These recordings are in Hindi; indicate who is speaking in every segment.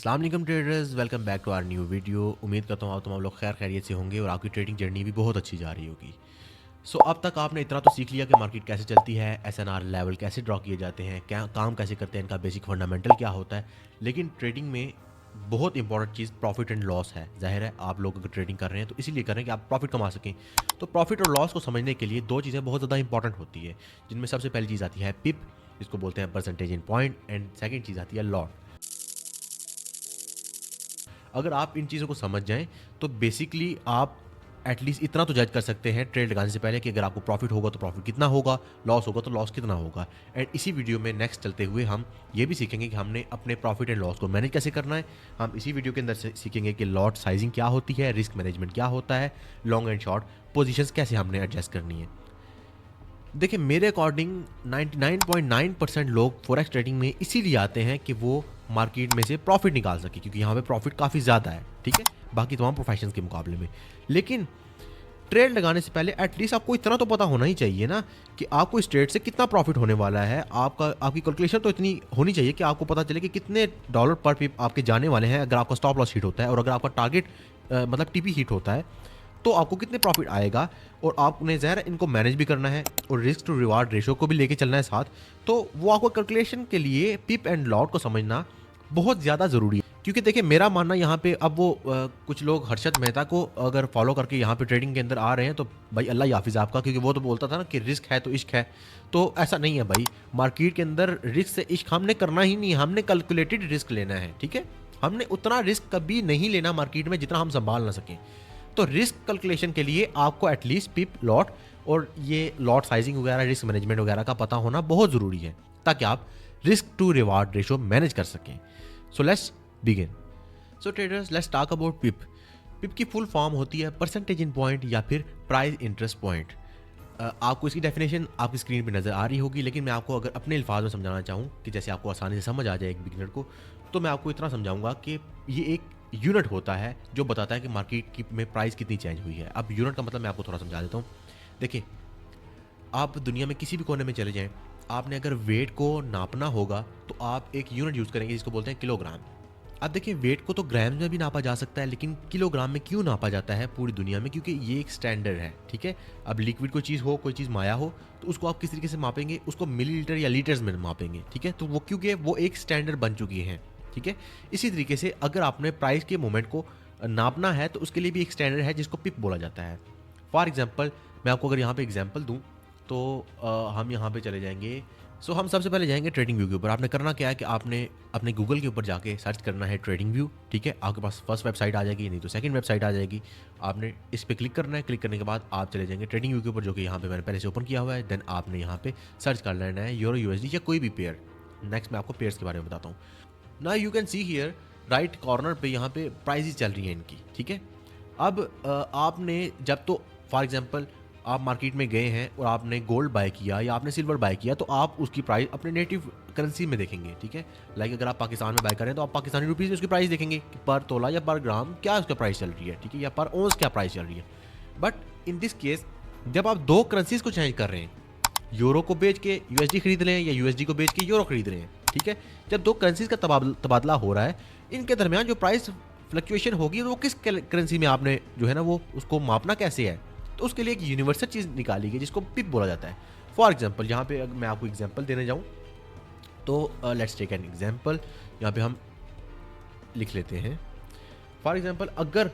Speaker 1: अस्सलाम वालेकुम traders, welcome back to our new video. उम्मीद करता हूँ आप लोग खैर खैरियत से होंगे और आपकी ट्रेडिंग जर्नी भी बहुत अच्छी जा रही होगी। अब तक आपने इतना तो सीख लिया कि मार्केट कैसे चलती है, एसएनआर लेवल कैसे ड्रॉ किए जाते हैं, क्या काम कैसे करते हैं, इनका बेसिक फंडामेंटल क्या होता है। लेकिन ट्रेडिंग में बहुत important cheese profit and loss है। जाहिर है आप लोग अगर ट्रेडिंग कर रहे हैं तो इसीलिए कर रहे हैं कि आप प्रॉफिट कमा सकें। तो प्रॉफिट और लॉस को समझने के लिए दो चीज़ें बहुत ज़्यादा इंपॉर्टेंट होती है, जिनमें सबसे पहली चीज़ आती है पिप, जिसको बोलते हैं percentage in point, and second चीज़ आती है लॉट। अगर आप इन चीज़ों को समझ जाएं तो बेसिकली आप एटलीस्ट इतना तो जज कर सकते हैं ट्रेड लगाने से पहले कि अगर आपको प्रॉफिट होगा तो प्रॉफिट कितना होगा, लॉस होगा तो लॉस कितना होगा। एंड इसी वीडियो में नेक्स्ट चलते हुए हम ये भी सीखेंगे कि हमने अपने प्रॉफिट एंड लॉस को मैनेज कैसे करना है। हम इसी वीडियो के अंदर से सीखेंगे कि लॉट साइजिंग क्या होती है, रिस्क मैनेजमेंट क्या होता है, लॉन्ग एंड शॉर्ट पोजीशंस कैसे हमने एडजस्ट करनी है। देखिए मेरे अकॉर्डिंग 99.9% लोग फॉरेक्स ट्रेडिंग में इसीलिए आते हैं कि वो मार्केट में से प्रॉफिट निकाल सके, क्योंकि यहाँ पे प्रॉफिट काफ़ी ज़्यादा है, ठीक है, बाकी तमाम प्रोफेशंस के मुकाबले में। लेकिन ट्रेड लगाने से पहले एटलीस्ट आपको इतना तो पता होना ही चाहिए ना कि आपको इस ट्रेड से कितना प्रॉफिट होने वाला है। आपकी कैलकुलेशन तो इतनी होनी चाहिए कि आपको पता चले कि कितने डॉलर पर पिप आपके जाने वाले हैं अगर आपका स्टॉप लॉस हिट होता है, और अगर आपका टारगेट मतलब टीपी हिट होता है तो आपको कितने प्रॉफिट आएगा। और आपने ज़ाहिर इनको मैनेज भी करना है और रिस्क टू रिवार्ड रेशो को भी लेके चलना है साथ। तो वो आपको कैलकुलेशन के लिए पिप एंड लॉट को समझना बहुत ज़्यादा ज़रूरी है। क्योंकि देखिए मेरा मानना यहाँ पे अब वो कुछ लोग हर्षद मेहता को अगर फॉलो करके यहाँ पे ट्रेडिंग के अंदर आ रहे हैं तो भाई अल्लाह ही हाफिज़ आपका, क्योंकि वो तो बोलता था ना कि रिस्क है तो इश्क है। तो ऐसा नहीं है भाई, मार्केट के अंदर रिस्क से इश्क हमने करना ही नहीं, हमने कैलकुलेटेड रिस्क लेना है, ठीक है। हमने उतना रिस्क कभी नहीं लेना मार्केट में जितना हम संभाल ना सकें। तो रिस्क कैलकुलेशन के लिए आपको एटलीस्ट पिप, लॉट और ये लॉट साइजिंग वगैरह, रिस्क मैनेजमेंट वगैरह का पता होना बहुत ज़रूरी है, ताकि आप risk to reward ratio manage कर सकें। So let's begin. So traders, let's talk about pip. Pip की फुल फॉर्म होती है परसेंटेज इन पॉइंट या फिर प्राइस इंटरेस्ट पॉइंट। आपको इसकी डेफिनेशन आपकी स्क्रीन पे नज़र आ रही होगी, लेकिन मैं आपको अगर अपने अल्फाज में समझाना चाहूँ कि जैसे आपको आसानी से समझ आ जाए एक बिगिनर को, तो मैं आपको इतना समझाऊंगा कि ये एक यूनिट होता है जो बताता है कि मार्केट की में प्राइस कितनी चेंज हुई है। अब यूनिट का मतलब मैं आपको थोड़ा समझा देता हूँ। देखिए आप दुनिया में किसी भी कोने में चले जाएं, आपने अगर वेट को नापना होगा तो आप एक यूनिट यूज़ करेंगे जिसको बोलते हैं किलोग्राम। अब देखिए वेट को तो ग्राम में भी नापा जा सकता है, लेकिन किलोग्राम में क्यों नापा जाता है पूरी दुनिया में, क्योंकि ये एक स्टैंडर्ड है, ठीक है। अब लिक्विड कोई चीज़ हो, कोई चीज़ माया हो, तो उसको आप किस तरीके से मापेंगे, उसको मिलीलीटर या लीटर्स में मापेंगे, ठीक है। तो वो क्योंकि वो एक स्टैंडर्ड बन चुकी है, ठीक है। इसी तरीके से अगर आपने प्राइस के मोमेंट को नापना है तो उसके लिए भी एक स्टैंडर्ड है जिसको पिप बोला जाता है। फॉर एग्जाम्पल मैं आपको अगर यहाँ पे एग्जाम्पल दूँ तो हम यहाँ पे चले जाएंगे। हम सबसे पहले जाएंगे ट्रेडिंग व्यू के ऊपर। आपने करना क्या है कि आपने अपने गूगल के ऊपर जाके सर्च करना है ट्रेडिंग व्यू, ठीक है। आपके पास फर्स्ट वेबसाइट आ जाएगी, नहीं तो सेकंड वेबसाइट आ जाएगी। आपने इस पर क्लिक करना है, क्लिक करने के बाद आप चले जाएंगे ट्रेडिंग व्यू के ऊपर, जो कि यहाँ पे मैंने पहले से ओपन किया हुआ है। देन आपने यहाँ पे सर्च कर लेना है यूरो यूएसडी या कोई भी पेयर। नेक्स्ट मैं आपको पेयर्स के बारे में बताता हूँ। ना you can see here right corner पे यहाँ पे प्राइजेज चल रही हैं इनकी, ठीक है। अब आपने जब तो फॉर एग्जांपल आप मार्केट में गए हैं और आपने गोल्ड बाय किया या आपने सिल्वर बाय किया, तो आप उसकी प्राइस अपने नेटिव करेंसी में देखेंगे, ठीक है। लाइक अगर आप पाकिस्तान में बाय करें तो आप पाकिस्तानी रुपीज़ में उसकी प्राइस देखेंगे कि पर तोला या पर ग्राम क्या उसका प्राइस चल रही है, ठीक है, या पर ओंस क्या प्राइस चल रही है। बट इन दिस केस जब आप दो करेंसीज को चेंज कर रहे हैं, यूरो को बेच के यूएसडी खरीद रहे हैं या यूएसडी को बेच के यूरो खरीद रहे हैं, ठीक है, जब दो करेंसीज का तबादला हो रहा है, इनके दरमियान जो प्राइस फ्लक्चुएशन होगी वो किस करेंसी में आपने जो है ना वो उसको मापना कैसे है, तो उसके लिए एक यूनिवर्सल चीज़ निकाली गई जिसको पिप बोला जाता है। फॉर एग्जांपल यहाँ पे अगर मैं आपको एग्जांपल देने जाऊँ तो लेट्स टेक एन एग्जांपल। यहाँ पे हम लिख लेते हैं फॉर एग्जांपल, अगर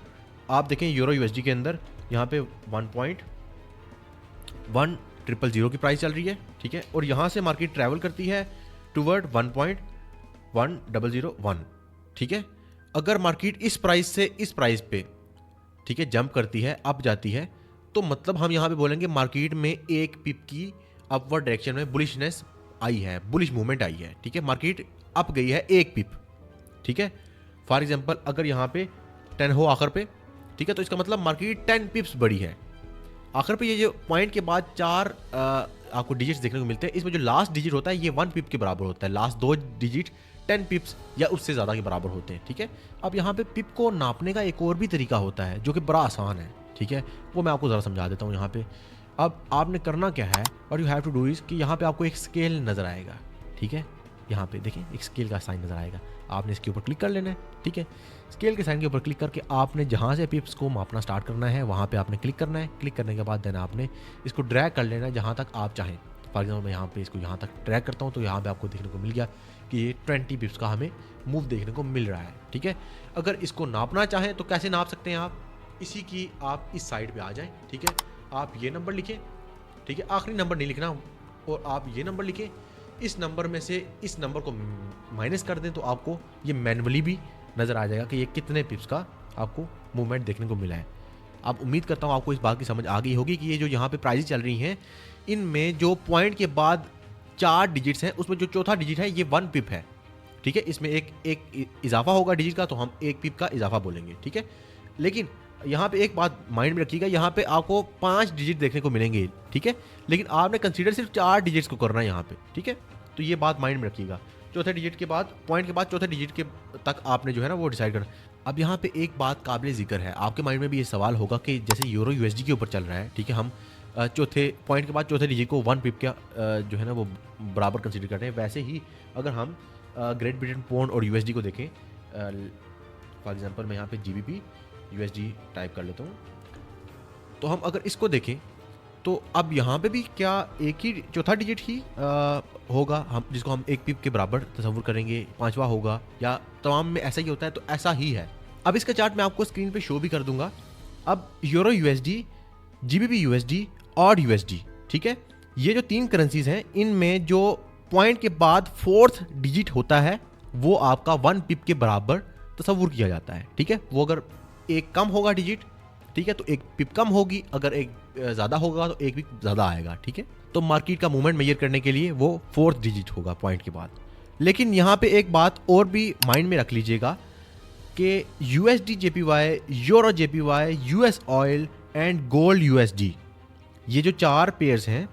Speaker 1: आप देखें यूरो यूएसडी के अंदर यहाँ पे 1.1000 की प्राइस चल रही है, ठीक है, और यहाँ से मार्केट ट्रैवल करती है टूवर्ड 1.1001, ठीक है। अगर मार्केट इस प्राइस से इस प्राइस पे, ठीक है, जंप करती है, अप जाती है, तो मतलब हम यहाँ पे बोलेंगे मार्केट में एक पिप की अपवर्ड डायरेक्शन में बुलिशनेस आई है, बुलिश मूवमेंट आई है, ठीक है। मार्केट अप गई है एक पिप, ठीक है। फॉर एग्जांपल अगर यहाँ पे 10 हो आखिर पे, ठीक है, तो इसका मतलब मार्केट 10 पिप्स बड़ी है। आखिर पे ये जो पॉइंट के बाद चार आपको डिजिट्स देखने को मिलते हैं, इसमें जो लास्ट डिजिट होता है ये 1 पिप के बराबर होता है, लास्ट दो डिजिट 10 पिप्स या उससे ज़्यादा के बराबर होते हैं, ठीक है। अब यहाँ पे पिप को नापने का एक और भी तरीका होता है जो कि बड़ा आसान है, ठीक है, वो मैं आपको ज़रा समझा देता हूँ यहाँ पे। अब आपने करना क्या है, और you have to do is कि यहाँ पे आपको एक स्केल नज़र आएगा, ठीक है। यहाँ पे देखें एक स्केल का साइन नज़र आएगा, आपने इसके ऊपर क्लिक कर लेना है। ठीक है, स्केल के साइन के ऊपर क्लिक करके आपने जहाँ से पिप्स को मापना स्टार्ट करना है वहाँ पे आपने क्लिक करना है। क्लिक करने के बाद देन आपने इसको ड्रैग कर लेना है जहाँ तक आप चाहें। फॉर एग्जाम्पल मैं यहाँ पे इसको यहाँ तक ड्रैग करता हूँ तो यहाँ पे आपको देखने को मिल गया कि ये 20 पिप्स का हमें मूव देखने को मिल रहा है। ठीक है, अगर इसको नापना चाहें तो कैसे नाप सकते हैं आप, इसी की आप इस साइड पे आ जाएं। ठीक है, आप ये नंबर लिखें। ठीक है, आखिरी नंबर नहीं लिखना, और आप ये नंबर लिखें, इस नंबर में से इस नंबर को माइनस कर दें तो आपको ये मैनुअली भी नज़र आ जाएगा कि ये कितने पिप्स का आपको मूवमेंट देखने को मिला है। आप उम्मीद करता हूँ आपको इस बात की समझ आ गई होगी कि ये जो यहाँ पे प्राइजेस चल रही हैं इनमें जो पॉइंट के बाद 4 डिजिट्स हैं उसमें जो चौथा डिजिट है ये 1 पिप है। ठीक है, इसमें एक इजाफा होगा डिजिट का तो हम 1 पिप का इजाफा बोलेंगे। ठीक है, लेकिन यहाँ पे एक बात माइंड में रखिएगा, यहाँ पे आपको 5 डिजिट देखने को मिलेंगे। ठीक है, लेकिन आपने कंसीडर सिर्फ 4 डिजिट्स को करना है यहाँ पे। ठीक है, तो ये बात माइंड में रखिएगा, चौथे डिजिट के बाद पॉइंट के बाद चौथे डिजिट के तक आपने जो है ना वो डिसाइड करना। अब यहाँ पे एक बात काबिल जिक्र है, आपके माइंड में भी ये सवाल होगा कि जैसे यूरो यूएसडी के ऊपर चल रहा है, ठीक है, हम चौथे पॉइंट के बाद चौथे डिजिट को 1 पिप का जो है ना वो बराबर कंसीडर कर रहे हैं। वैसे ही अगर हम ग्रेट ब्रिटेन पाउंड और यूएसडी को देखें, फॉर एग्जांपल मैं यहाँ पे जीबीपी यूएसडी टाइप कर लेता हूँ, तो हम अगर इसको देखें तो अब यहाँ पे भी क्या एक ही चौथा डिजिट ही होगा हम जिसको हम 1 पिप के बराबर तस्वुर करेंगे, 5वां होगा, या तमाम में ऐसा ही होता है? तो ऐसा ही है। अब इसका चार्ट मैं आपको स्क्रीन पे शो भी कर दूंगा। अब यूरो यूएसडी, जीबीपी यूएसडी और यूएसडी, ठीक है, ये जो 3 करेंसीज हैं इनमें जो पॉइंट के बाद 4th डिजिट होता है वो आपका 1 पिप के बराबर तस्वुर किया जाता है। ठीक है, वो अगर एक कम होगा डिजिट, ठीक है, तो 1 पिप कम होगी, अगर एक ज़्यादा होगा तो 1 पिप ज़्यादा आएगा। ठीक है, तो मार्केट का मूवमेंट मेजर करने के लिए वो 4th डिजिट होगा पॉइंट के बाद। लेकिन यहाँ पे एक बात और भी माइंड में रख लीजिएगा कि USD JPY, euro JPY, US oil and gold USD, ये जो 4 पेयर्स हैं,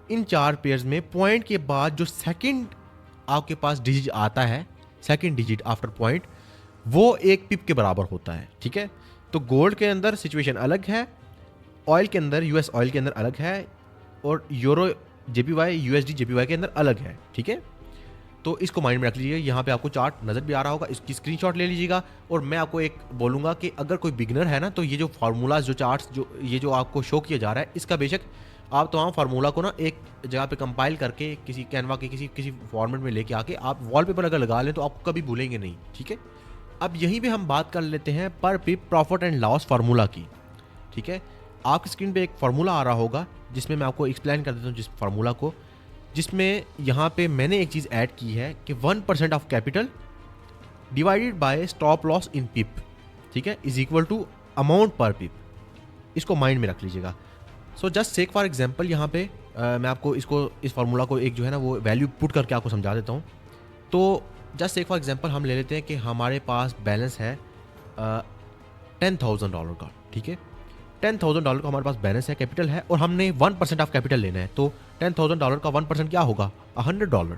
Speaker 1: इन 4 पेयर्स में पॉइंट के बाद जो सेकंड आपके पास डिजिट आता है, सेकंड डिजिट आफ्टर पॉइंट, वो 1 पिप के बराबर होता है। ठीक है, तो गोल्ड के अंदर सिचुएशन अलग है, ऑयल के अंदर, यूएस ऑयल के अंदर अलग है, और यूरो जेपीवाई, यूएसडी जेपीवाई के अंदर अलग है। ठीक है, तो इसको माइंड में रख लीजिए। यहाँ पे आपको चार्ट नज़र भी आ रहा होगा, इसकी स्क्रीनशॉट ले लीजिएगा। और मैं आपको एक बोलूँगा कि अगर कोई बिगनर है ना, तो ये जो फार्मूलाज, जो चार्ट्स, जो ये जो आपको शो किया जा रहा है, इसका बेशक आप तमाम फार्मूला को ना एक जगह पे कंपाइल करके किसी कैनवा के किसी फॉर्मेट में लेके आके आप वॉलपेपर अगर लगा लें तो आपको कभी भूलेंगे नहीं। ठीक है, अब यहीं पे हम बात कर लेते हैं पर पिप प्रॉफिट एंड लॉस फार्मूला की। ठीक है, आपकी स्क्रीन पे एक फार्मूला आ रहा होगा जिसमें मैं आपको एक्सप्लेन कर देता हूँ जिस फार्मूला को, जिसमें यहाँ पे मैंने एक चीज़ ऐड की है कि 1% of capital divided by stop loss in pip, ठीक है, इज इक्वल टू अमाउंट पर पिप। इसको माइंड में रख लीजिएगा। So just sake for example यहाँ पे मैं आपको इस फार्मूला को एक जो है ना वो वैल्यू पुट करके आपको समझा देता हूँ। तो जस्ट सेक फॉर एग्जांपल हम ले लेते हैं कि हमारे पास बैलेंस है $10,000 का। ठीक है, $10,000 का हमारे पास बैलेंस है, कैपिटल है, और हमने 1% ऑफ कैपिटल लेना है। तो $10,000 का 1% क्या होगा? $100।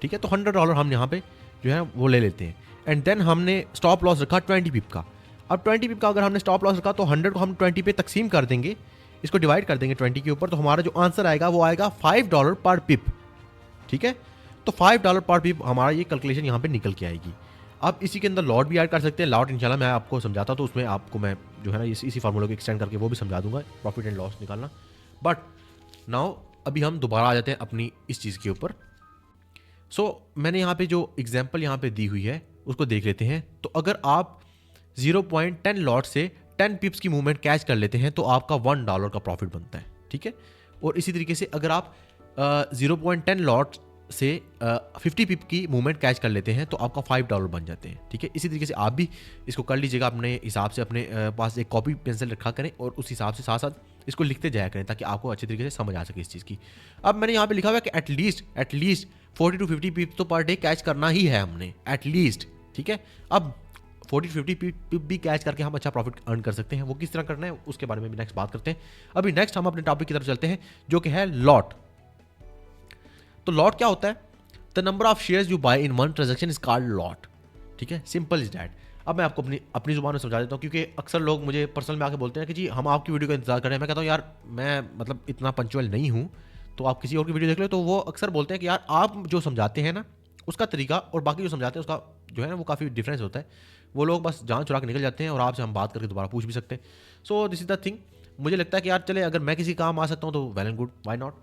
Speaker 1: ठीक है, तो $100 हम यहाँ पे जो है वो ले लेते हैं। एंड देन हमने स्टॉप लॉस रखा 20 पिप का। अब 20 पिप का अगर हमने स्टॉप लॉस रखा तो 100 को हम 20 पे तकसीम कर देंगे, इसको डिवाइड कर देंगे 20 के ऊपर, तो हमारा जो आंसर आएगा वो आएगा $5 पर पिप। ठीक है, तो $5 पर पिप हमारा ये कैलकुलेशन यहाँ पे निकल के आएगी। अब इसी के अंदर लॉट भी ऐड कर सकते हैं। लॉट इंशाल्लाह मैं आपको समझाता तो उसमें आपको मैं जो है ना इसी फार्मूला को एक्सटेंड करके वो भी समझा दूंगा, प्रॉफिट एंड लॉस निकालना। बट नाउ अभी हम दोबारा आ जाते हैं अपनी इस चीज़ के ऊपर। सो मैंने यहाँ पे जो एग्जाम्पल यहाँ पे दी हुई है उसको देख लेते हैं। तो अगर आप 0.10 लॉट से 10 पिप्स की मूवमेंट कैच कर लेते हैं तो आपका $1 का प्रॉफिट बनता है। ठीक है, और इसी तरीके से अगर आप 0.10 लॉट से 50 पिप की मूवमेंट कैच कर लेते हैं तो आपका $5 बन जाते हैं। ठीक है, इसी तरीके से आप भी इसको कर लीजिएगा अपने हिसाब से, अपने पास एक कॉपी पेंसिल रखा करें और उस हिसाब से साथ साथ इसको लिखते जाया करें ताकि आपको अच्छे तरीके से समझ आ सके इस चीज़ की। अब मैंने यहाँ पे लिखा हुआ है कि एटलीस्ट 40 to 50 पिप तो पर डे कैच करना ही है हमने, एटलीस्ट। ठीक है, अब 40-50 पिप भी कैच करके हम अच्छा प्रॉफिट अर्न कर सकते हैं। वो किस तरह करना है उसके बारे में भी नेक्स्ट बात करते हैं। अभी नेक्स्ट हम अपने टॉपिक की तरफ चलते हैं जो कि है लॉट। तो लॉट क्या होता है? The number of shares you buy in one transaction is called lot. ठीक है, सिंपल इज दैट। अब मैं आपको अपनी जुबान में समझा देता हूँ, क्योंकि अक्सर लोग मुझे पर्सनल में आके बोलते हैं कि जी हम आपकी वीडियो का इंतजार कर रहे हैं। मैं कहता हूँ यार मैं मतलब इतना पंचुअल नहीं हूँ, तो आप किसी और की वीडियो देख लो। तो वो अक्सर बोलते हैं कि यार आप जो समझाते हैं ना उसका तरीका और बाकी जो समझाते हैं उसका जो है ना वो काफ़ी डिफरेंस होता है। वो लोग बस जान चुरा के निकल जाते हैं और आपसे हम बात करके दोबारा पूछ भी सकते हैं। So this is the thing. मुझे लगता है कि यार चले अगर मैं किसी काम आ सकता हूँ तो well and good, why not.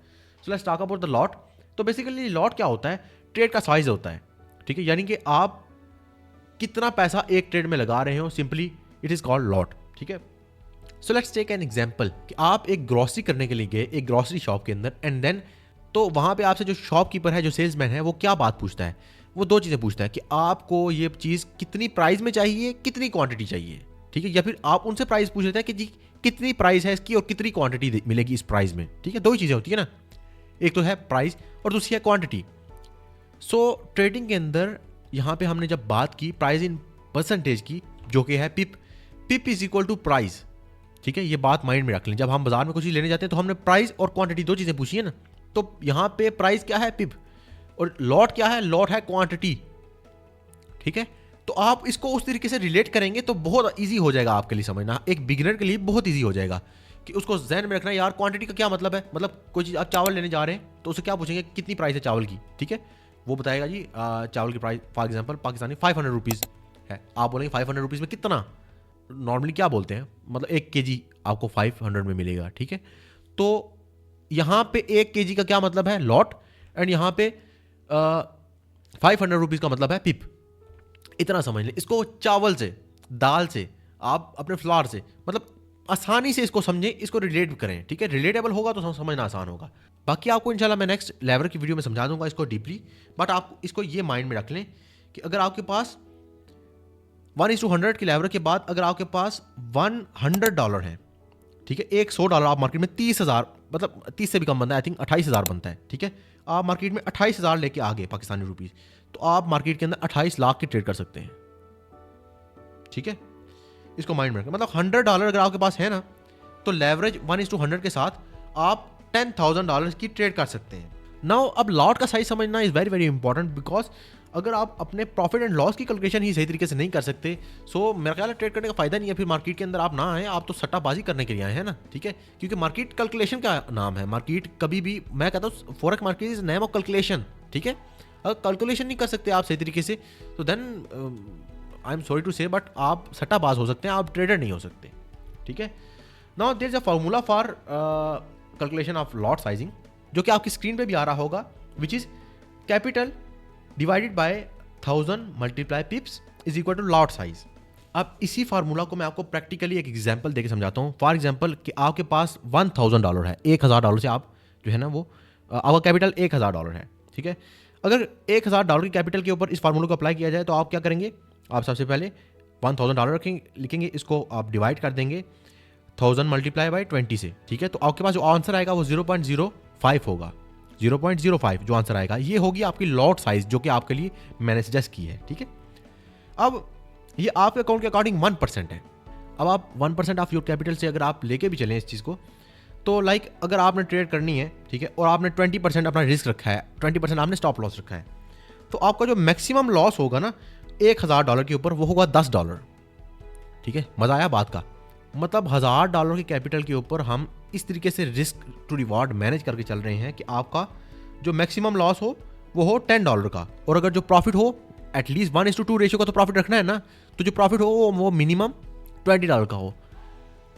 Speaker 1: So let's talk about the lot. तो बेसिकली लॉट क्या होता है, ट्रेड का साइज होता है, ठीक है, यानी कि आप कितना पैसा एक ट्रेड में लगा रहे हो, simply it is called lot, ठीक है। So let's take an example कि आप एक ग्रोसरी करने के लिए गए एक ग्रोसरी शॉप के अंदर एंड देन तो वहां पे आपसे जो शॉपकीपर है, जो सेल्समैन है, वो क्या बात पूछता है, वो दो चीजें पूछता है कि आपको ये चीज कितनी प्राइस में चाहिए, कितनी क्वांटिटी चाहिए, ठीक है, या फिर आप उनसे प्राइस पूछ लेते हैं कि जी कितनी प्राइस है इसकी और कितनी क्वांटिटी मिलेगी इस प्राइस में, ठीक है। दो ही चीजें होती है ना, एक तो है प्राइस और दूसरी है क्वांटिटी। सो ट्रेडिंग के अंदर यहाँ पे हमने जब बात की प्राइस इन परसेंटेज की, जो कि है पिप, पिप इज इक्वल टू प्राइस, ठीक है, ये बात माइंड में रख लें। जब हम बाजार में कुछ चीज लेने जाते हैं तो हमने प्राइस और क्वांटिटी दो चीजें पूछी है ना, तो यहां पे प्राइस क्या है, पिप, और लॉट क्या है, लॉट है क्वांटिटी, ठीक है। तो आप इसको उस तरीके से रिलेट करेंगे तो बहुत इजी हो जाएगा आपके लिए समझना, एक बिगिनर के लिए बहुत इजी हो जाएगा कि उसको ज़हन में रखना यार क्वांटिटी का क्या मतलब है। मतलब कोई चीज़ आप चावल लेने जा रहे हैं तो उसे क्या पूछेंगे, कितनी प्राइस है चावल की, ठीक है, वो बताएगा जी चावल की price for example Pakistani 500 rupees है। आप बोलेंगे 500 रुपीज़ में कितना, नॉर्मली क्या बोलते हैं, मतलब 1 kg आपको 500 में मिलेगा, ठीक है। तो यहाँ पे 1 kg का क्या मतलब है, लॉट, एंड यहाँ पे 500 रुपीज़ का मतलब है पिप। इतना समझ लें इसको, चावल से, दाल से, आप अपने फ्लावर से, मतलब आसानी से इसको समझें, इसको रिलेट करें, ठीक है। रिलेटेबल होगा तो समझना आसान होगा। बाकी आपको इंशाल्लाह मैं नेक्स्ट लेवल की वीडियो में समझा दूंगा इसको डीपली, बट आप इसको ये माइंड में रख लें कि अगर आपके पास 1:100 की लेवल के बाद अगर आपके पास $100 है, ठीक है, एक $100 आप मार्केट में 30,000, मतलब 30 से भी कम बनता है, आई थिंक 28,000 बनता है, ठीक है। आप मार्केट में 28,000 लेके आ गए पाकिस्तानी रुपीज़, तो आप मार्केट के अंदर 28 लाख की ट्रेड कर सकते हैं, ठीक है। इसको माइंड में रखें, मतलब $100 अगर आपके पास है ना, तो लेवरेज 1:100 के साथ आप $10,000 की ट्रेड कर सकते हैं। नाउ अब लॉट का साइज समझना is very very important, because अगर आप अपने प्रॉफिट एंड लॉस की कैलकुलेशन ही सही तरीके से नहीं कर सकते, सो मेरा ख्याल है ट्रेड करने का फायदा नहीं है। फिर मार्केट के अंदर आप ना आए, आप तो सट्टाबाजी करने के लिए आए हैं ना, ठीक है, क्योंकि मार्केट कैलकुलेशन का नाम है। मार्केट कभी भी, मैं कहता हूँ forex market is name of calculation, ठीक है। अगर कैलकुलेशन नहीं कर सकते आप सही तरीके से तो then I am sorry to say but आप सट्टाबाज हो सकते हैं, आप ट्रेडर नहीं हो सकते, ठीक है। Now there is a formula for calculation of lot sizing, जो कि आपकी स्क्रीन पे भी आ रहा होगा, which is capital divided by 1000 multiply pips is equal to lot size. अब इसी फार्मूला को मैं आपको प्रैक्टिकली एक एग्जांपल देके समझाता हूँ। फॉर एग्जांपल कि आपके पास $1,000 है, $1,000 से आप जो है ना वो आपका कैपिटल $1,000 है, ठीक है। अगर $1,000 की कैपिटल के ऊपर इस फार्मूले को अप्लाई किया जाए तो आप क्या करेंगे, आप सबसे पहले $1,000 रखेंगे, लिखेंगे, इसको आप डिवाइड कर देंगे 1000 मल्टीप्लाई बाई 20 से, ठीक है। तो आपके पास जो आंसर आएगा वो 0.05 होगा, 0.05 जो आंसर आएगा, ये होगी आपकी लॉट साइज जो कि आपके लिए मैंने सजेस्ट की है, ठीक है। अब ये आपके अकाउंट के अकॉर्डिंग 1% है। अब आप 1% ऑफ योर कैपिटल से अगर आप लेके भी चलें इस चीज़ को, तो लाइक अगर आपने ट्रेड करनी है, ठीक है, और आपने 20% अपना रिस्क रखा है, 20% आपने स्टॉप लॉस रखा है, तो आपका जो मैक्सिमम लॉस होगा ना $1,000 के ऊपर, वो होगा $10, ठीक है। मजा आया बात का, मतलब $1,000 की कैपिटल के ऊपर हम इस तरीके से रिस्क टू रिवॉर्ड मैनेज करके चल रहे हैं कि आपका जो मैक्सिमम लॉस हो वो हो $10 का, और अगर जो प्रॉफिट हो एटलीस्ट 1:2 रेशियो का तो प्रॉफिट रखना है ना, तो जो प्रॉफिट हो वो मिनिमम $20 का हो।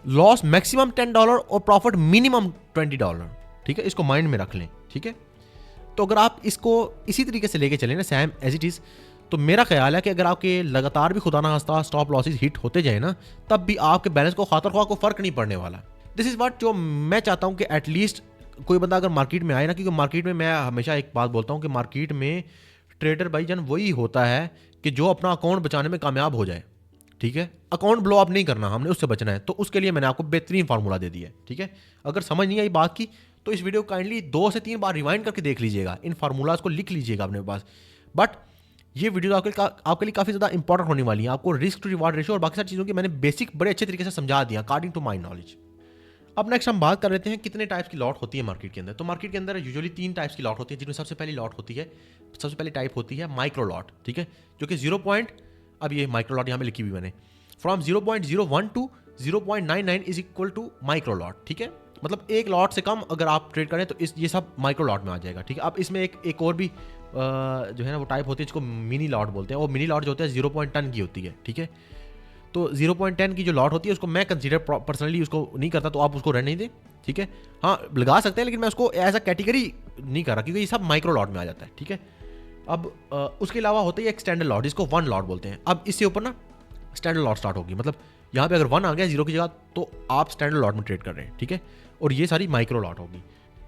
Speaker 1: लॉस मैक्सिमम $10 और प्रॉफिट मिनिमम $20, ठीक है, इसको माइंड में रख लें, ठीक है। तो अगर आप इसको इसी तरीके से लेके चलें ना सेम एज इट इज़, तो मेरा ख्याल है कि अगर आपके लगातार भी खुदा ना खास्ता स्टॉप लॉसेस हिट होते जाए ना, तब भी आपके बैलेंस को खातर ख्वाह को फर्क नहीं पड़ने वाला। दिस इज व्हाट जो मैं चाहता हूँ कि एटलीस्ट कोई बंदा अगर मार्केट में आए ना, क्योंकि मार्केट में मैं हमेशा एक बात बोलता हूँ कि मार्केट में ट्रेडर भाईजान वही होता है कि जो अपना अकाउंट बचाने में कामयाब हो जाए, ठीक है। अकाउंट ब्लो अप नहीं करना, हमने उससे बचना है, तो उसके लिए मैंने आपको बेहतरीन फार्मूला दे दिया है, ठीक है। अगर समझ नहीं आई बात की तो इस वीडियो को काइंडली 2 से 3 बार रिवाइंड करके देख लीजिएगा, इन फार्मूलाज को लिख लीजिएगा अपने पास। बट ये वीडियो आपके लिए काफ़ी ज़्यादा इंपॉर्टेंट होने वाली है। आपको रिस्क टू रिवार्ड रेशियो और बाकी सारी चीज़ों की मैंने बेसिक बड़े अच्छे तरीके से समझा दिया अकॉर्डिंग टू माई नॉलेज। अब नेक्स्ट हम बात कर लेते हैं कितने टाइप्स की लॉट होती है मार्केट के अंदर। तो मार्केट के अंदर यूजुअली 3 टाइप्स की लॉट होती है, जिनमें सबसे पहली लॉट होती है, सबसे पहली टाइप होती है माइक्रो लॉट, ठीक है, जो कि 0. अब ये माइक्रो लॉट यहाँ पे लिखी हुई मैंने, from 0.01 to 0.99 is equal to micro lot, ठीक है। मतलब एक लॉट से कम अगर आप ट्रेड करें तो ये सब माइक्रो लॉट में आ जाएगा, ठीक है। अब इसमें एक और भी जो है ना वो टाइप होती है जिसको मिनी लॉट बोलते हैं। वो मिनी लॉट जो होता है 0.10 की होती है, ठीक है। तो 0.10 की जो लॉट होती है उसको मैं कंसीडर पर्सनली उसको नहीं करता, तो आप उसको रन नहीं दें, ठीक है। हाँ लगा सकते हैं, लेकिन मैं उसको एज अ कैटेगरी नहीं कर रहा क्योंकि ये सब माइक्रो लॉट में आ जाता है, ठीक है। अब उसके अलावा होता है एक स्टैंडर्ड लॉट जिसको 1 लॉट बोलते हैं। अब इससे ऊपर ना स्टैंडर्ड लॉट स्टार्ट होगी, मतलब यहाँ पे अगर 1 आ गया 0 की जगह तो आप स्टैंडर्ड लॉट में ट्रेड कर रहे हैं, ठीक है। और ये सारी माइक्रो लॉट होगी।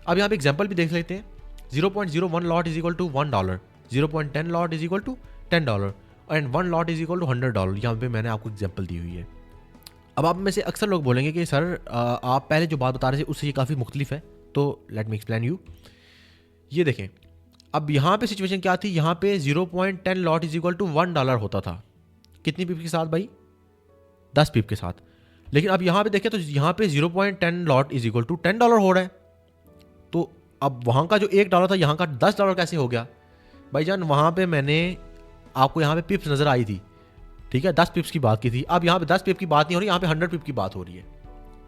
Speaker 1: अब यहाँ पे एग्जांपल भी देख लेते हैं। 0.01 lot is equal to $1, 0.10 lot is equal to $10 and 1 lot is equal to $100। यहाँ पे मैंने आपको एग्जांपल दी हुई है। अब आप में से अक्सर लोग बोलेंगे कि सर आप पहले जो बात बता रहे थे उससे ये काफ़ी मुख्तलिफ है, तो लेट मी एक्सप्लेन यू। ये देखें, अब यहाँ पे सिचुएशन क्या थी, यहाँ पे 0.10 लॉट इज इक्वल टू $1 होता था। कितनी पिप के साथ भाई? 10 पिप के साथ। लेकिन अब यहाँ पे देखें तो यहाँ पे 0.10 लॉट इज इक्वल टू $10 हो रहा है। तो अब वहाँ का जो $1 था यहाँ का $10 कैसे हो गया भाईजान? वहाँ पे मैंने आपको यहाँ पे पिप्स नजर आई थी, ठीक है, 10 पिप्स की बात की थी। अब यहाँ पे 10 पिप की बात नहीं हो रही, यहाँ पे 100 पिप की बात हो रही है,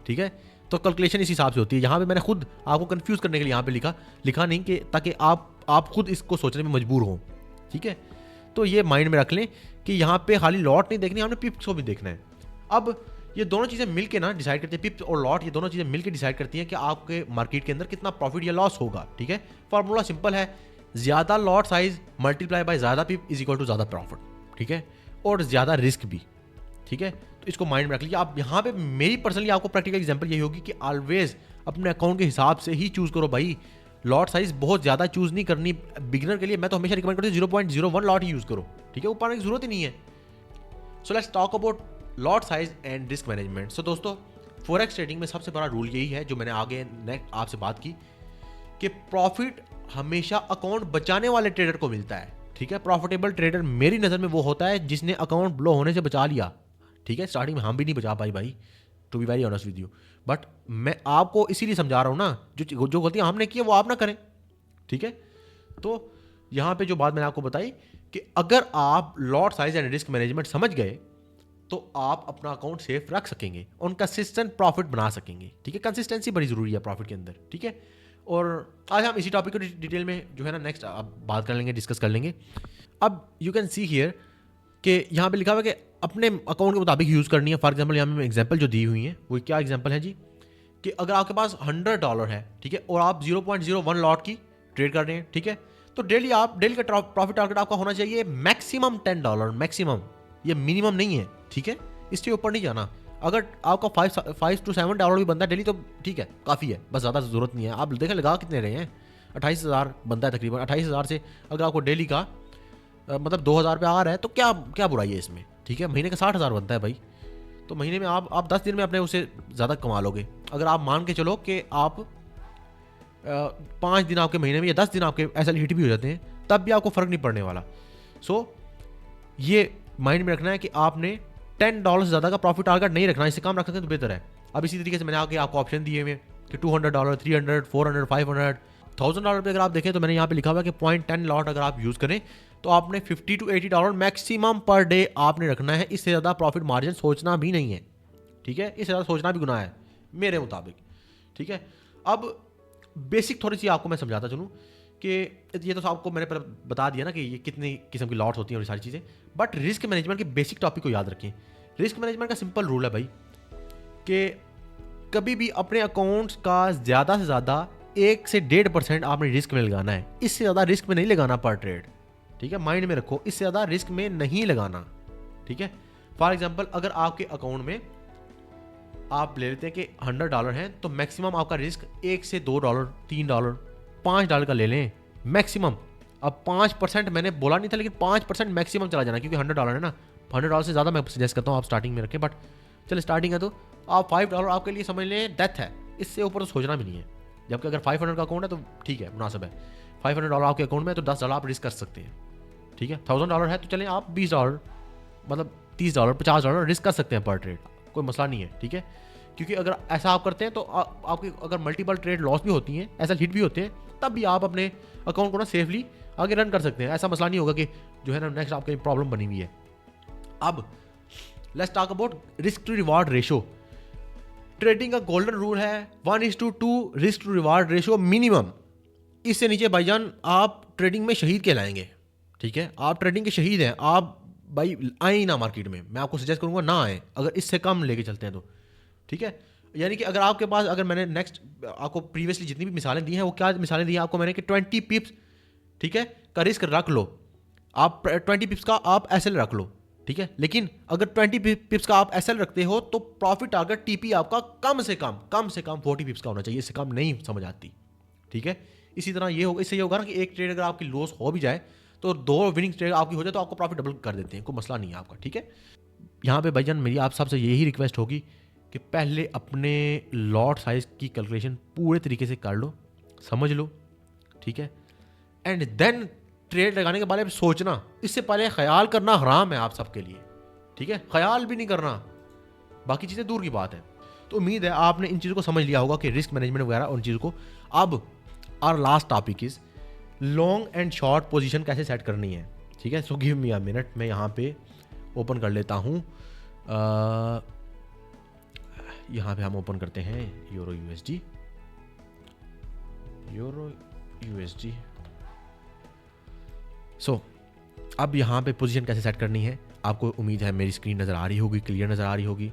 Speaker 1: ठीक है। तो कैलकुलेशन इस हिसाब से होती है। यहाँ पे मैंने खुद आपको कंफ्यूज करने के लिए यहाँ पे लिखा नहीं कि ताकि आप खुद इसको सोचने में मजबूर हों, ठीक है। तो ये माइंड में रख लें कि यहाँ पे खाली लॉट नहीं देखनी, हमने पिप्स को भी देखना है। अब ये दोनों चीज़ें मिलके ना डिसाइड करती है, पिप्स और लॉट, ये दोनों चीज़ें मिलके डिसाइड करती हैं कि आपके मार्केट के अंदर कितना प्रॉफिट या लॉस होगा, ठीक है। फॉर्मूला सिंपल है, ज़्यादा लॉट साइज मल्टीप्लाई बाय ज़्यादा पिप इज इक्वल टू ज़्यादा प्रॉफिट, ठीक है, और ज़्यादा रिस्क भी, ठीक है। तो इसको माइंड में रख लीजिए आप। यहाँ पे मेरी पर्सनली आपको प्रैक्टिकल एग्जांपल यही होगी कि ऑलवेज अपने अकाउंट के हिसाब से ही चूज़ करो भाई। लॉट साइज बहुत ज़्यादा चूज़ नहीं करनी बिगिनर के लिए। मैं तो हमेशा रिकमेंड करता हूँ 0.01 लॉट ही यूज़ करो, ठीक है, ऊपर की जरूरत ही नहीं है। So let's talk about lot size and risk management. So दोस्तों, फॉरेक्स ट्रेडिंग में सबसे बड़ा रूल यही है जो मैंने आगे आपसे बात की कि प्रॉफिट हमेशा अकाउंट बचाने वाले ट्रेडर को मिलता है, ठीक है। प्रॉफिटेबल ट्रेडर मेरी नज़र में वो होता है जिसने अकाउंट ब्लो होने से बचा लिया, ठीक है। स्टार्टिंग में हम भी नहीं बचा पाई भाई, to be very honest with you, but मैं आपको इसीलिए समझा रहा हूँ ना, जो गलतियाँ हमने की है वो आप ना करें, ठीक है। तो यहाँ पे जो बात मैंने आपको बताई कि अगर आप lot size and risk management समझ गए तो आप अपना अकाउंट सेफ रख सकेंगे और कंसिस्टेंट प्रॉफिट बना सकेंगे, ठीक है। कंसिस्टेंसी बड़ी ज़रूरी है प्रॉफिट के अंदर, ठीक है। और आज हम इसी टॉपिक को डिटेल में जो है ना नेक्स्ट बात कर लेंगे, डिस्कस कर लेंगे। अब यू कैन सी हियर कि यहाँ पे लिखा हुआ है कि अपने अकाउंट के मुताबिक यूज़ करनी है। फॉर एग्जांपल यहाँ में एग्जांपल जो दी हुई है वो क्या एग्जांपल है जी, कि अगर आपके पास $100 है, ठीक है, और आप 0.01 लॉट की ट्रेड कर रहे हैं, ठीक है, तो डेली का प्रॉफिट टारगेट आपका होना चाहिए मैक्सिमम $10, मैक्सिमम, ये मिनिमम नहीं है, ठीक है। इससे ऊपर नहीं जाना। अगर आपका $5 to $7 भी बनता है डेली तो ठीक है, काफ़ी है, बस ज़्यादा ज़रूरत नहीं है। आप देखें लगा कितने रहे हैं, 28,000 बनता है तकरीबन। 28,000 से अगर आपको डेली का मतलब 2,000 रुपये आ रहा है तो क्या बुराई है इसमें, ठीक है। महीने का 60,000 बनता है भाई, तो महीने में आप 10 दिन में अपने उसे ज़्यादा कमा लोगे। अगर आप मान के चलो कि आप 5 दिन आपके महीने में या 10 दिन आपके ऐसा हिट भी हो जाते हैं, तब भी आपको फ़र्क नहीं पड़ने वाला। सो ये माइंड में रखना है कि आपने $10 से ज़्यादा का प्रॉफिट टारगेट नहीं रखना, इससे कम रख सकते हैं तो बेहतर है। अब इसी तरीके से मैंने आगे आपको ऑप्शन दिए हुए कि $200, 300, 400, 500, $1,000 पे अगर आप देखें तो मैंने यहाँ पे लिखा हुआ है कि 0.10 लॉट अगर आप यूज़ करें तो आपने $50 to $80 मैक्सिमम पर डे आपने रखना है। इससे ज़्यादा प्रॉफिट मार्जिन सोचना भी नहीं है, ठीक है। इससे ज़्यादा सोचना भी गुनाह है मेरे मुताबिक, ठीक है। अब बेसिक थोड़ी सी आपको मैं समझाता चलूँ कि ये तो आपको मैंने पहले बता दिया ना कि ये कितनी किस्म की लॉट्स होती हैं और ये सारी चीज़ें, बट रिस्क मैनेजमेंट के बेसिक टॉपिक को याद रखें। रिस्क मैनेजमेंट का सिंपल रूल है भाई कि कभी भी अपने अकाउंट्स का ज़्यादा से ज़्यादा 1 से 1.5% आपने रिस्क में लगाना है। इससे ज़्यादा रिस्क में नहीं लगाना पर ट्रेड, ठीक है, माइंड में रखो, इससे ज़्यादा रिस्क में नहीं लगाना, ठीक है। फॉर एग्जांपल अगर आपके अकाउंट में आप ले लेते हैं कि $100 हैं तो मैक्सिमम आपका रिस्क 1 से $2, $3, $5 का ले लें मैक्सिमम। अब 5% मैंने बोला नहीं था, लेकिन 5% मैक्सिमम चला जाना, क्योंकि $100 है ना। $100 से ज़्यादा मैं सजेस्ट करता हूँ आप स्टार्टिंग में रखें, बट चलो स्टार्टिंग है तो आप $5 आपके लिए समझ लें डेथ है, इससे ऊपर तो सोचना भी नहीं है। जबकि अगर 500 का अकाउंट है तो ठीक है, मुनासिब है। $500 आपके अकाउंट में है तो $10 आप रिस्क कर सकते हैं, ठीक है। $1,000 है तो चलें आप $20 मतलब $30, $50 रिस्क कर सकते हैं पर ट्रेड, कोई मसला नहीं है, ठीक है। क्योंकि अगर ऐसा आप करते हैं तो आपकी अगर मल्टीपल ट्रेड लॉस भी होती हैं, ऐसा हिट भी होते हैं, तब भी आप अपने अकाउंट को ना सेफली आगे रन कर सकते हैं। ऐसा मसला नहीं होगा कि जो है ना नेक्स्ट आपके प्रॉब्लम बनी हुई है। अब let's talk about risk to reward ratio. Trading का गोल्डन रूल है 1:2 risk to reward ratio minimum. इससे नीचे भाईजान आप ट्रेडिंग में शहीद कहलाएंगे। ठीक है, आप ट्रेडिंग के शहीद हैं, आप भाई आए ही ना मार्केट में, मैं आपको सजेस्ट करूंगा ना आए अगर इससे कम लेके चलते हैं तो। ठीक है, यानी कि अगर आपके पास, अगर मैंने नेक्स्ट आपको प्रीवियसली जितनी भी मिसालें दी हैं वो क्या मिसालें दी हैं आपको मैंने कि 20 पिप्स, ठीक है, का रिस्क रख लो आप, 20 पिप्स का आप एसएल रख लो। ठीक है, लेकिन अगर 20 पिप्स का आप एसएल रखते हो तो प्रॉफिट टारगेट टीपी आपका कम से कम 40 पिप्स का होना चाहिए, इससे कम नहीं समझ आती। ठीक है, इसी तरह ये होगा, इससे ये होगा ना कि एक ट्रेड अगर आपकी लॉस हो भी जाए तो 2 विनिंग ट्रेड आपकी हो जाए तो आपको प्रॉफिट डबल कर देते हैं, कोई मसला नहीं है आपका। ठीक है, यहाँ पे भाईजान मेरी आप सबसे यही रिक्वेस्ट होगी कि पहले अपने लॉट साइज की कैलकुलेशन पूरे तरीके से कर लो, समझ लो। ठीक है, एंड देन ट्रेड लगाने के बारे में सोचना, इससे पहले ख्याल करना हराम है आप सबके लिए। ठीक है, ख्याल भी नहीं करना, बाकी चीज़ें दूर की बात है। तो उम्मीद है आपने इन चीज़ों को समझ लिया होगा कि रिस्क मैनेजमेंट वगैरह उन चीज़ों को। अब our last topic is long and short position कैसे सेट करनी है। ठीक है, so give me a minute, मैं यहाँ पे ओपन कर लेता हूँ। यहाँ पे हम ओपन करते हैं यूरो यूएसडी। सो अब यहाँ पे पोजीशन कैसे सेट करनी है, आपको उम्मीद है मेरी स्क्रीन नज़र आ रही होगी, क्लियर नज़र आ रही होगी।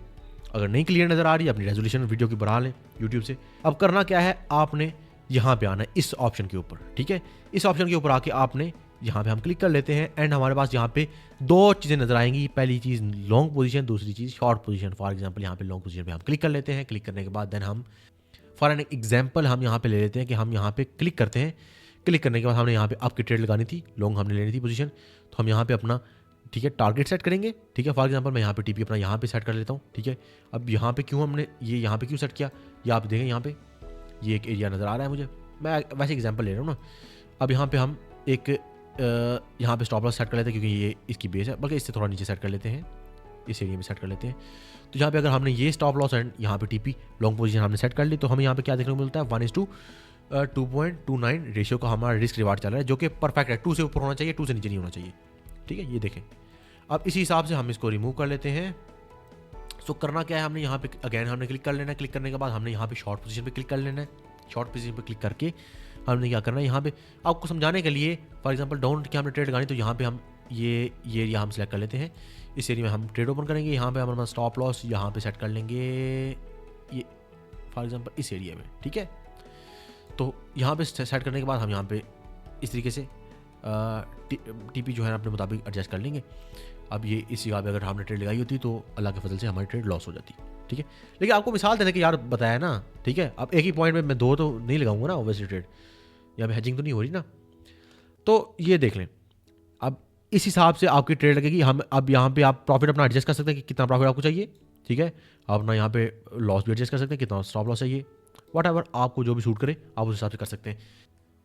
Speaker 1: अगर नहीं क्लियर नज़र आ रही है अपनी रेजोल्यूशन वीडियो की बढ़ा लें यूट्यूब से। अब करना क्या है, आपने यहाँ पे आना है इस ऑप्शन के ऊपर। ठीक है, इस ऑप्शन के ऊपर आके आपने यहाँ पे हम क्लिक कर लेते हैं एंड हमारे पास यहाँ पे 2 चीज़ें नजर आएंगी। पहली चीज़ लॉन्ग पोजीशन, दूसरी चीज़ शॉर्ट पोजीशन। फॉर एग्जांपल यहाँ पे लॉन्ग पोजीशन पे हम क्लिक कर लेते हैं। क्लिक करने के बाद देन हम फॉर एन एग्जांपल हम यहाँ पे ले लेते हैं कि हम यहाँ पे क्लिक करते हैं। क्लिक करने के बाद हमने यहाँ पे आपकी ट्रेड लगानी थी, लॉन्ग हमने लेनी थी पोजीशन, तो हम यहाँ पे अपना, ठीक है, टारगेट सेट करेंगे। ठीक है, फॉर एग्जांपल मैं यहाँ पे टीपी अपना यहाँ पे सेट कर लेता हूँ। ठीक है, अब यहाँ पे क्यों हमने ये यहाँ पे क्यों सेट किया, ये आप देखें, यहाँ पे ये एक एरिया नज़र आ रहा है मुझे, मैं वैसे एग्जांपल ले रहा हूँ ना। अब यहाँ पे हम एक यहाँ पे स्टॉप लॉस सेट कर लेते हैं क्योंकि ये इसकी बेस है, बल्कि इससे थोड़ा नीचे सेट कर लेते हैं, इस एरिया में सेट कर लेते हैं। तो यहाँ पे अगर हमने ये स्टॉप लॉस एंड यहाँ पे टीपी लॉन्ग पोजीशन हमने सेट कर ली तो हमें यहाँ पे क्या देखने को मिलता है, 1:2.29 रेशियो का हमारा रिस्क रिवार्ड चल रहा है, जो कि परफेक्ट है। 2 से ऊपर होना चाहिए, 2 से नीचे नहीं होना चाहिए। ठीक है, ये देखें। अब इसी हिसाब से हम इसको रिमूव कर लेते हैं। सो करना क्या है, हमने यहाँ पे अगेन हमने क्लिक कर लेना है। क्लिक करने के बाद हमने यहाँ पे शॉर्ट पोजीशन पे क्लिक कर लेना है। शॉर्ट पोजीशन पे क्लिक करके हमने क्या करना है, यहाँ पे आपको समझाने के लिए, फॉर एग्जांपल डाउन की हमने ट्रेड लगानी तो यहाँ पे हम ये एरिया हम सेलेक्ट कर लेते हैं। इस एरिया में हम ट्रेड ओपन करेंगे। यहाँ पे हमारे पास स्टॉप लॉस यहाँ पे सेट कर लेंगे, ये फॉर एग्जांपल इस एरिया में। ठीक है, तो यहाँ पे सेट करने के बाद हम यहाँ पे इस तरीके से टीपी जो है अपने मुताबिक एडजस्ट कर लेंगे। अब ये इस जगह पे अगर हमने ट्रेड लगाई होती तो अल्लाह के फजल से हमारी ट्रेड लॉस हो जाती। ठीक है, लेकिन आपको मिसाल देने के यार बताया ना। ठीक है, अब एक ही पॉइंट में मैं 2 तो नहीं लगाऊंगा ना, ओवरसी ट्रेड, यहाँ पे हेजिंग तो नहीं हो रही ना। तो ये देख लें, अब इस हिसाब से आपकी ट्रेड लगेगी। हम अब यहाँ पे आप प्रॉफिट अपना एडजस्ट कर सकते हैं कि कितना प्रॉफिट आपको चाहिए। ठीक है, आप अपना यहाँ पे लॉस भी एडजस्ट कर सकते हैं, कितना स्टॉप लॉस चाहिए, वट एवर आपको जो भी सूट करे आप उस हिसाब से कर सकते हैं।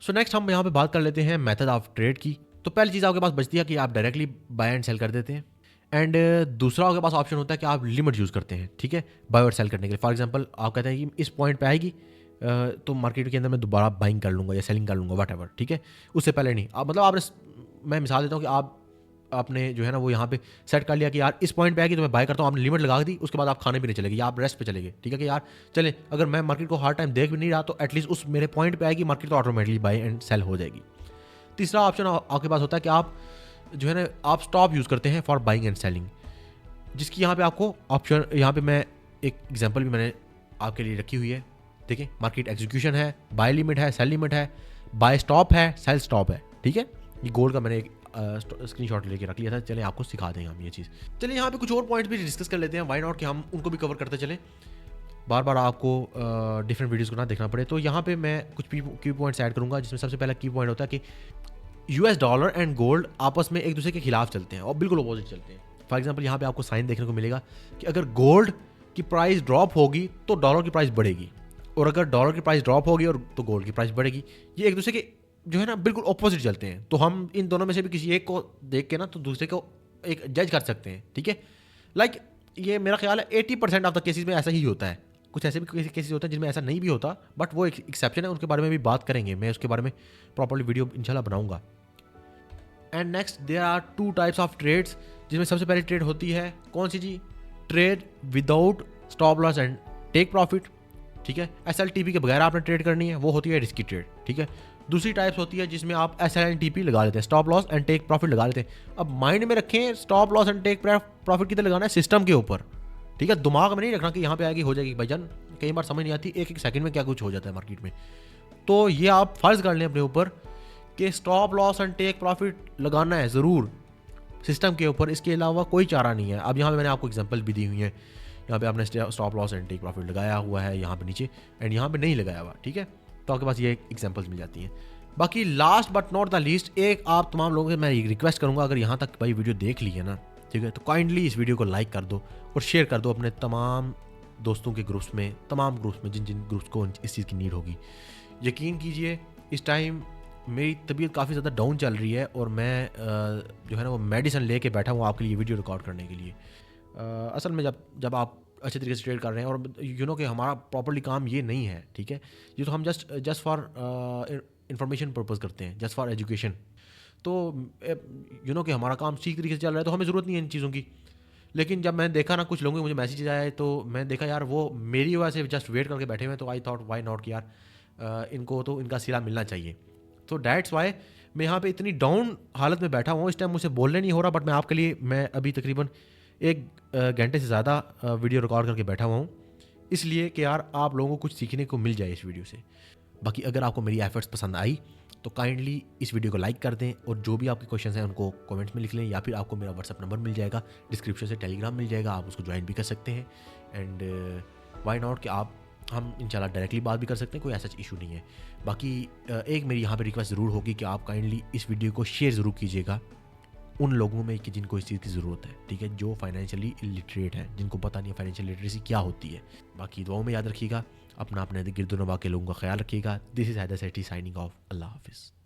Speaker 1: सो नेक्स्ट हम यहाँ पे बात कर लेते हैं मेथड ऑफ ट्रेड की। तो पहली चीज़ आपके पास बचती है कि आप डायरेक्टली बाय एंड सेल कर देते हैं, एंड दूसरा आपके पास ऑप्शन होता है कि आप लिमिट यूज़ करते हैं। ठीक है, बाय और सेल करने के लिए। फॉर एग्जांपल आप कहते हैं कि इस पॉइंट पे आएगी तो मार्केट के अंदर मैं दोबारा बाइंग कर लूँगा या सेलिंग कर लूँगा, वट एवर। ठीक है, उससे पहले नहीं। आप मतलब आपने, मैं मिसाल देता हूँ कि आपने जो है ना वो यहाँ पे सेट कर लिया कि यार इस पॉइंट पे आएगी तो मैं बाय करता हूँ, आपने लिमिट लगा दी। उसके बाद आप खाने भी नहीं चलेगी या आप रेस्ट पे चलेंगे। ठीक है, कि यार चले अगर मैं मार्केट को हर टाइम देख भी नहीं रहा तो एटलीस्ट उस मेरे पॉइंट पे आएगी मार्केट तो ऑटोमेटिकली बाय एंड सेल हो जाएगी। तीसरा ऑप्शन आपके पास होता है कि आप जो है ना आप स्टॉप यूज़ करते हैं फॉर बाइंग एंड सेलिंग, जिसकी यहाँ पे आपको ऑप्शन, यहाँ पे मैं एक एग्जांपल भी मैंने आपके लिए रखी हुई है। देखिए, मार्केट एग्जीक्यूशन है, बाय लिमिट है, सेल लिमिट है, बाय स्टॉप है, सेल स्टॉप है। ठीक है, ये गोल्ड का मैंने एक स्क्रीनशॉट लेके रख लिया था। चलें आपको सिखा देंगे हम ये चीज़। चलिए यहाँ पे कुछ और पॉइंट्स भी डिस्कस कर लेते हैं, व्हाई नॉट कि हम उनको भी कवर करते चलें, बार बार आपको डिफरेंट वीडियोज़ को ना देखना पड़े। तो यहाँ पे मैं कुछ की पॉइंट्स ऐड करूँगा, जिसमें सबसे पहला की पॉइंट होता है कि US डॉलर एंड गोल्ड आपस में एक दूसरे के खिलाफ चलते हैं और बिल्कुल अपोजिट चलते हैं। फॉर एग्जांपल यहाँ पे आपको साइन देखने को मिलेगा कि अगर गोल्ड की प्राइस ड्रॉप होगी तो डॉलर की प्राइस बढ़ेगी, और अगर डॉलर की प्राइस ड्रॉप होगी और तो गोल्ड की प्राइस बढ़ेगी। ये एक दूसरे के जो है ना बिल्कुल ऑपोजिट चलते हैं। तो हम इन दोनों में से भी किसी एक को देख के ना तो दूसरे को एक जज कर सकते हैं। ठीक है, लाइक ये मेरा ख्याल है 80% ऑफ द केसेस में ऐसा ही होता है। कुछ ऐसे भी केसेस होते हैं जिनमें ऐसा नहीं भी होता, बट वो एक एक्सेप्शन है, उनके बारे में भी बात करेंगे। मैं उसके बारे में प्रॉपर्ली वीडियो इंशाल्लाह बनाऊंगा। And next there are 2 types of trades, जिसमें सबसे पहली ट्रेड होती है कौन सी जी, trade without stop loss and take profit, ठीक है, SLTP के बगैर आपने ट्रेड करनी है, वो होती है रिस्की ट्रेड, ठीक है। दूसरी टाइप्स होती है जिसमें आप SLTP लगा लेते हैं, stop loss and take profit लगा लेते हैं। अब माइंड में रखें stop loss and take profit कितने लगाना है, सिस्टम के ऊपर, ठीक है। दिमाग में नहीं रखना कि यहाँ पे आएगी हो जाएगी, भाईजान कई बार समझ नहीं आती एक एक सेकंड में क्या कुछ हो जाता है मार्केट में। तो ये आप फर्ज कर लें अपने ऊपर कि stop loss and take profit लगाना है ज़रूर सिस्टम के ऊपर, इसके अलावा कोई चारा नहीं है। अब यहाँ पे मैंने आपको एग्जांपल भी दी हुई है, यहाँ पे आपने stop loss and take profit लगाया हुआ है यहाँ पे नीचे, एंड यहाँ पे नहीं लगाया हुआ, ठीक है। तो आपके पास ये एग्जांपल्स मिल जाती हैं। बाकी last but not the least, एक आप तमाम लोगों से मैं रिक्वेस्ट करूँगा, अगर यहाँ तक भाई वीडियो देख ली है ना, ठीक है, तो काइंडली इस वीडियो को लाइक कर दो और शेयर कर दो अपने तमाम दोस्तों के ग्रुप्स में, तमाम ग्रुप्स में जिन जिन ग्रुप्स को इस चीज़ की नीड होगी। यकीन कीजिए इस टाइम मेरी तबीयत काफ़ी ज़्यादा डाउन चल रही है और मैं जो है ना वो मेडिसिन लेके बैठा हूँ आपके लिए वीडियो रिकॉर्ड करने के लिए। असल में जब आप अच्छे तरीके से ट्रेड कर रहे हैं और यू नो कि हमारा प्रॉपर्ली काम ये नहीं है, ठीक है, ये तो हम जस्ट फॉर इंफॉर्मेशन पर्पज़ करते हैं, जस्ट फॉर एजुकेशन। तो यू नो कि हमारा काम ठीक तरीके से चल रहा है तो हमें ज़रूरत नहीं है इन चीज़ों की। लेकिन जब मैंने देखा ना कुछ लोगों के मुझे मैसेज आए तो मैंने देखा यार वो मेरी वजह से जस्ट वेट करके बैठे हुए हैं, तो आई थॉट वाई नॉट कि यार इनको तो इनका सिला मिलना चाहिए। तो डैट्स वाई मैं यहाँ पे इतनी डाउन हालत में बैठा हूँ, इस टाइम मुझे बोलने नहीं हो रहा, बट मैं आपके लिए मैं अभी तकरीबन 1 घंटे से ज़्यादा वीडियो रिकॉर्ड करके बैठा हुआ हूँ, इसलिए कि यार आप लोगों को कुछ सीखने को मिल जाए इस वीडियो से। बाकी अगर आपको मेरी एफर्ट्स पसंद आई तो काइंडली इस वीडियो को लाइक कर दें और जो भी आपके क्वेश्चंस हैं उनको कमेंट्स में लिख लें, या फिर आपको मेरा व्हाट्सअप नंबर मिल जाएगा, डिस्क्रिप्शन से टेलीग्राम मिल जाएगा, आप उसको ज्वाइन भी कर सकते हैं। एंड वाई नॉट कि हम इंशाल्लाह डायरेक्टली बात भी कर सकते हैं, कोई ऐसा इशू नहीं है। बाकी एक मेरी यहाँ पे रिक्वेस्ट ज़रूर होगी कि आप काइंडली इस वीडियो को शेयर ज़रूर कीजिएगा उन लोगों में कि जिनको इस चीज़ की ज़रूरत है, ठीक है, जो फाइनेंशियली इलिटरेट हैं, जिनको पता नहीं है फाइनेंशियल लिटरेसी क्या होती है। बाकी दुआओं में याद रखिएगा, अपने गिरदोनवा के लोगों का ख्याल रखिएगा। This is Haider Sethi signing off. अल्लाह हाफिज़।